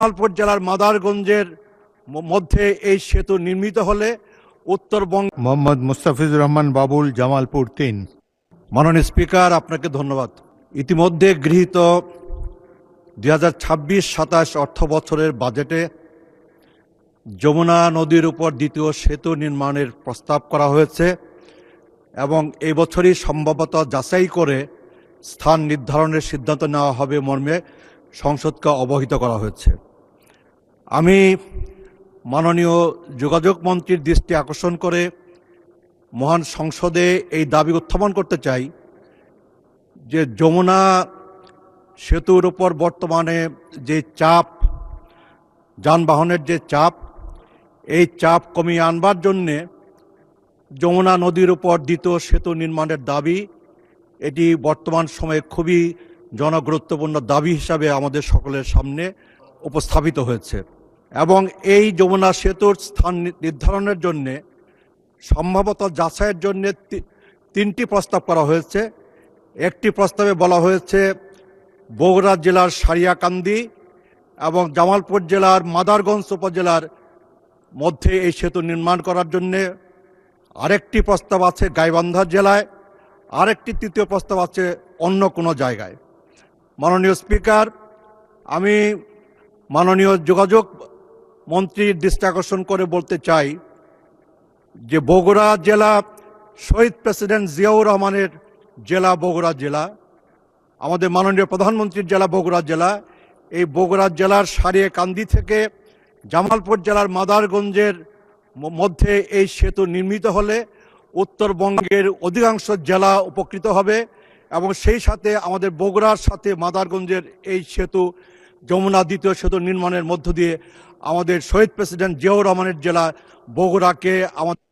জামালপুর জেলার মাদারগঞ্জের মধ্যে এই সেতু নির্মিত হলে উত্তরবঙ্গ। মোহাম্মদ মুস্তাফিজুর রহমান বাবুল, জামালপুর ৩। মাননীয় স্পিকার, আপনাকে ধন্যবাদ। ইতিমধ্যে গৃহীত 2026-27 অর্থ বছরের বাজেটে যমুনা নদীর উপর দ্বিতীয় সেতু নির্মাণের প্রস্তাব করা হয়েছে এবং এই বছরই সম্ভবত যাচাই করে স্থান নির্ধারণের সিদ্ধান্ত নেওয়া হবে মর্মে সংসদকে অবহিত করা হয়েছে। আমি মাননীয় যোগাযোগ মন্ত্রীর দৃষ্টি আকর্ষণ করে মহান সংসদে এই দাবি উত্থাপন করতে চাই যে যমুনা সেতুর উপর বর্তমানে যে চাপ, যানবাহনের যে চাপ, এই চাপ কমিয়ে আনবার জন্যে যমুনা নদীর উপর দ্বিতীয় সেতু নির্মাণের দাবি, এটি বর্তমান সময়ে খুবই জনগুরুত্বপূর্ণ দাবি হিসাবে আমাদের সকলের সামনে উপস্থাপিত হয়েছে এবং এই যমুনা সেতুর স্থান নির্ধারণের জন্যে সম্ভবত যাচাইয়ের জন্য 3টি প্রস্তাব করা হয়েছে। একটি প্রস্তাবে বলা হয়েছে বগুড়া জেলার সারিয়াকান্দি এবং জামালপুর জেলার মাদারগঞ্জ উপজেলার মধ্যে এই সেতু নির্মাণ করার জন্যে। আরেকটি প্রস্তাব আছে গাইবান্ধা জেলায়, আরেকটি তৃতীয় প্রস্তাব আছে অন্য কোনো জায়গায়। মাননীয় স্পিকার, আমি মাননীয় যোগাযোগ মন্ত্রীর দৃষ্টি আকর্ষণ করে বলতে চাই যে বগুড়া জেলা শহীদ প্রেসিডেন্ট জিয়াউর রহমানের জেলা বগুড়া জেলা, আমাদের মাননীয় প্রধানমন্ত্রীর জেলা বগুড়া জেলা। এই বগুড়া জেলার সারিয়াকান্দি থেকে জামালপুর জেলার মাদারগঞ্জের মধ্যে এই সেতু নির্মিত হলে উত্তরবঙ্গের অধিকাংশ জেলা উপকৃত হবে এবং সেই সাথে আমাদের বগুড়ার সাথে মাদারগঞ্জের এই সেতু যমুনা দ্বিতীয় সেতু নির্মাণের মধ্য দিয়ে আমাদের শহীদ প্রেসিডেন্ট জিয়াউর রহমানের জেলা বগুড়াকে আমাদের